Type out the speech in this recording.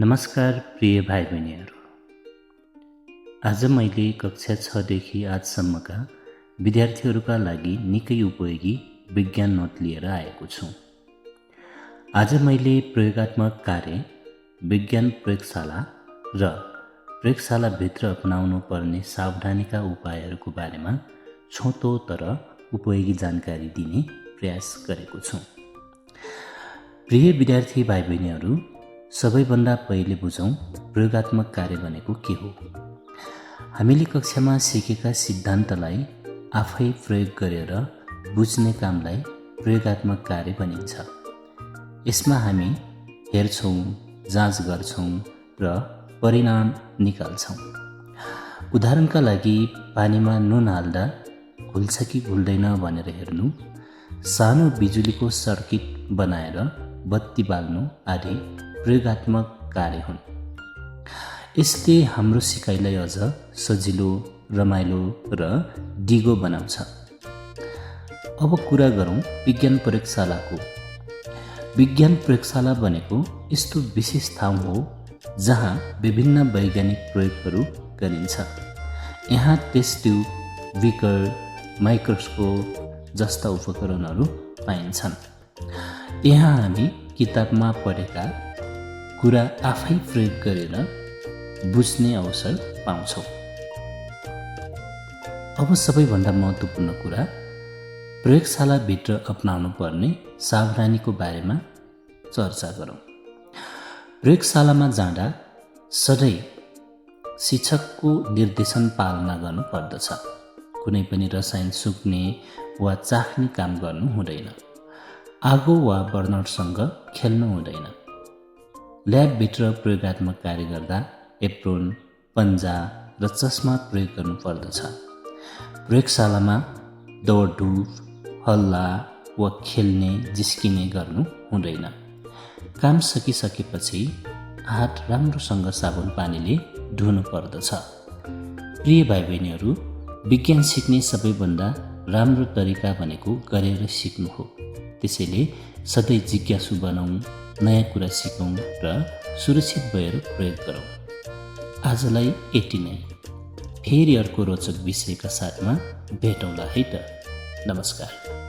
नमस्कार प्रिय भाइ बहिनीहरू। आज मैले कक्षा 6 देखि 8 सम्मका विद्यार्थीहरूका लागि निकै उपयोगी विज्ञान नोट लिएर आएको छु। आज मैले प्रयोगात्मक कार्य, विज्ञान प्रयोगशाला र प्रयोगशालाभित्र अपनाउनु पर्ने सावधानीका उपायहरूको बारेमा छोटो तर उपयोगी जानकारी दिने प्रयास गरेको छु। प्रिय विद्यार्थी भाइ बहिनीहरू, सबैभन्दा पहिले बुझौँ प्रयोगात्मक कार्य भनेको के हो। हामीले कक्षामा सिकेका सिद्धान्तलाई आफै प्रयोग गरेर बुझ्ने कामलाई प्रयोगात्मक कार्य भनिन्छ। यसमा हामी हेर्छौँ, जाँच गर्छौँ र परिणाम निकाल्छौँ। उदाहरणका लागि पानीमा नुन हाल्दा घुल्छ कि घुल्दैन भनेर हेर्नु, सानो बिजुलीको सर्किट बनाएर बत्ती बाल्नु आदि प्रयोगात्मक कार्य हुन्। यसले हाम्रो सिकाइलाई अझ सजिलो, रमाइलो र डिगो बनाउँछ। अब कुरा गरौँ विज्ञान प्रयोगशालाको। विज्ञान प्रयोगशाला भनेको यस्तो विशेष ठाउँ हो जहाँ विभिन्न वैज्ञानिक प्रयोगहरू गरिन्छ। यहाँ टेस्ट ट्युब, बिकर, माइक्रोस्कोप जस्ता उपकरणहरू पाइन्छन्। यहाँ हामी किताबमा पढेका कुरा आफै प्रयोग गरेर बुझ्ने अवसर पाउँछौँ। अब सबैभन्दा महत्त्वपूर्ण कुरा, प्रयोगशालाभित्र अपनाउनु पर्ने सावधानीको बारेमा चर्चा गरौँ। प्रयोगशालामा जाँदा सधैँ शिक्षकको निर्देशन पालना गर्नु पर्दछ। कुनै पनि रसायन सुक्ने वा चाख्ने काम गर्नु हुँदैन। आगो वा बर्नरसँग खेल्नु हुँदैन। ल्याबभित्र प्रयोगात्मक कार्य गर्दा एप्रोन, पन्जा र चस्मा प्रयोग गर्नु पर्दछ। प्रयोगशालामा दौडधुप, हल्ला वा खेल्ने, जिस्किने गर्नु हुँदैन। काम सकिसकेपछि हात राम्रोसँग साबुन पानीले धुनु पर्दछ। प्रिय भाइ बहिनीहरू, विज्ञान सिक्ने सबैभन्दा राम्रो तरिका भनेको गरेर सिक्नु हो। त्यसैले सधैँ जिज्ञासु बनाउँ, नयाँ कुरा सिकौँ र सुरक्षित भएर प्रयोग गरौँ। आजलाई यति नै। फेरि अर्को रोचक विषयका साथमा भेटौँला है त। नमस्कार।